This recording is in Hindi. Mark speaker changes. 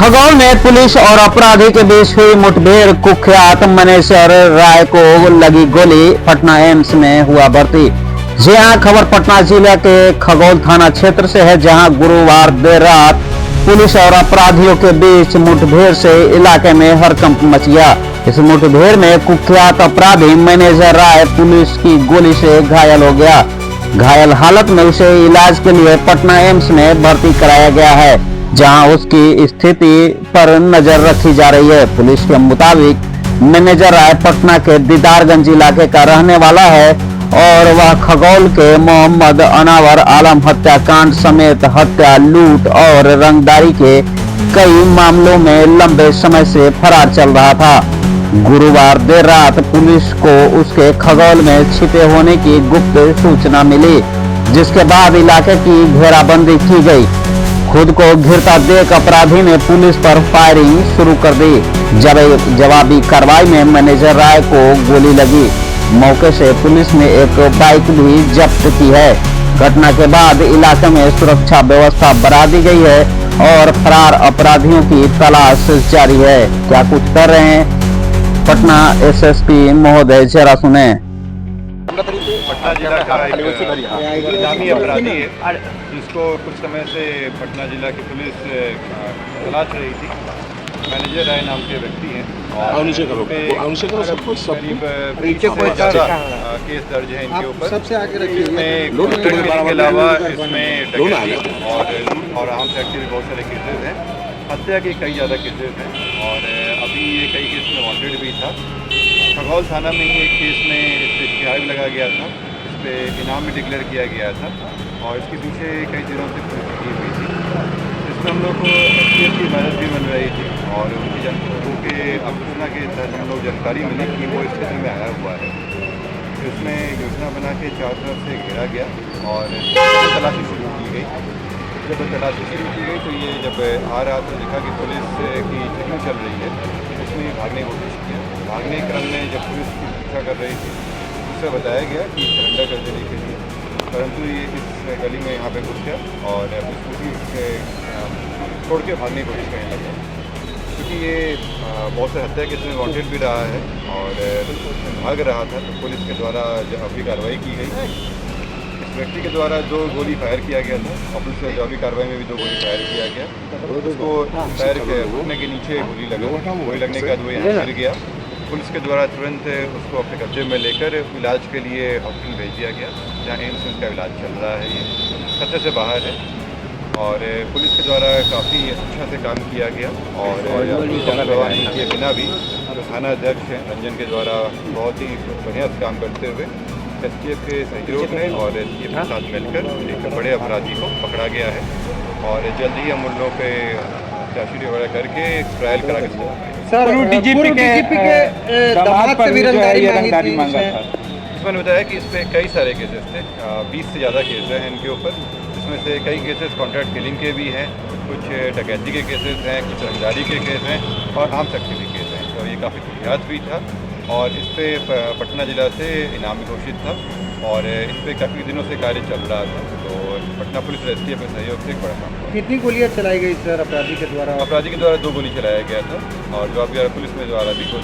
Speaker 1: खगौल में पुलिस और अपराधी के बीच हुई मुठभेड़, कुख्यात मनेश्वर राय को लगी गोली, पटना एम्स में हुआ भर्ती। जी हां, खबर पटना जिले के खगौल थाना क्षेत्र से है, जहां गुरुवार देर रात पुलिस और अपराधियों के बीच मुठभेड़ से इलाके में हड़कंप मच गया। इस मुठभेड़ में कुख्यात अपराधी मनेश्वर राय पुलिस की गोली से घायल हो गया। घायल हालत में उसे इलाज के लिए पटना एम्स में भर्ती कराया गया है, जहां उसकी स्थिति पर नजर रखी जा रही है। पुलिस के मुताबिक मैनेजर राय पटना के दीदारगंज इलाके का रहने वाला है और वह खगौल के मोहम्मद अनावर आलम हत्याकांड समेत हत्या, लूट और रंगदारी के कई मामलों में लंबे समय से फरार चल रहा था। गुरुवार देर रात पुलिस को उसके खगौल में छिपे होने की गुप्त सूचना मिली, जिसके बाद इलाके की घेराबंदी की गई। खुद को घिरता देख अपराधी ने पुलिस पर फायरिंग शुरू कर दी। जवाबी कार्रवाई में मैनेजर राय को गोली लगी। मौके से पुलिस ने एक बाइक भी जब्त की है। घटना के बाद इलाके में सुरक्षा व्यवस्था बढ़ा दी गई है और फरार अपराधियों की तलाश जारी है। क्या कुछ कर रहे हैं पटना एसएसपी महोदय, जरा सुने।
Speaker 2: पटना जिला का एक इनामी अपराधी है जिसको कुछ समय से पटना जिला की पुलिस तलाश रही थी। मैनेजर राय नाम के व्यक्ति हैं और केस दर्ज है इनके ऊपर। इसमें लूट के अलावा इसमें डकैती और आर्म्स एक्ट के भी बहुत सारे केसेस हैं। हत्या के कई ज़्यादा केसेस हैं और अभी ये कई केस में वांटेड भी था। खगौल थाना में ही एक केस में इस पर इश्तिहार भी लगाया गया था, इस पर इनाम भी डिक्लेयर किया गया था और इसके पीछे कई दिनों से पुलिस की हुई थी। इसमें हम लोग को एसटीएफ की मदद भी बन रही थी और उनके सूचना के तहत हम लोग जानकारी मिली कि वो इस क्षेत्र में आया हुआ है। इसमें योजना बना के चारों तरफ से घेरा गया और तलाशी शुरू की गई। जब तलाशी शुरू की गई तो ये जब आ रहा था, देखा कि पुलिस की चेकिंग चल रही है, इसमें भागने की कोशिश किया। भागने के क्रम में जब पुलिस की पीछा कर रही थी, उससे बताया गया कि सरेंडर कर देने के लिए, परंतु ये इस गली में यहाँ पे घुस गया और स्कूटी छोड़ के भागने की कोशिश करने लगा। क्योंकि ये बहुत से हत्या केस में वांटेड भी रहा है और भाग रहा था, तो पुलिस के द्वारा जवाबी कार्रवाई की गई। इस व्यक्ति के द्वारा 2 गोली फायर किया गया था और पुलिस की जवाबी कार्रवाई में भी 2 गोली फायर किया गया। उसको पैर के घुटने के नीचे गोली लगा। गोली लगने के बाद वो यहाँ गिर गया। पुलिस के द्वारा तुरंत उसको अपने कब्जे में लेकर इलाज के लिए हॉस्पिटल भेज दिया गया, जहाँ एम्स में उसका इलाज चल रहा है। ये खतरे से बाहर है और पुलिस के द्वारा काफ़ी अच्छा से काम किया गया और गवाही किए बिना भी जो थाना अध्यक्ष हैं रंजन के द्वारा बहुत ही बढ़िया से काम करते हुए एसटीएफ के सहयोग में और एसटीएफ के साथ मिलकर एक बड़े अपराधी को पकड़ा गया है और जल्द ही हम उन लोगों पे चार्जशीट वगैरह करके ट्रायल करा के
Speaker 3: सर डीजीपी के दामाद से भी रंगदारी मांगा था।
Speaker 2: इसमें बताया कि इस पर कई सारे केसेस थे, 20 से ज़्यादा केसेस हैं इनके ऊपर। इसमें से कई केसेस कॉन्ट्रैक्ट किलिंग के भी हैं, कुछ डकैती के केसेस हैं, कुछ रंगदारी के केस हैं और आर्म्स एक्ट के भी केस हैं। तो ये काफ़ी कुख्यात भी था और इस पर पटना जिला से इनामी घोषित था और इस पर काफ़ी दिनों से कार्य चल रहा था। तो पटना पुलिस और एसटीएफ के सहयोग से एक बड़ा काम हुआ।
Speaker 3: कितनी गोलियां चलाई गई सर अपराधी के द्वारा?
Speaker 2: अपराधी के द्वारा 2 गोली चलाया गया था और जवाबी पुलिस में द्वारा भी कुछ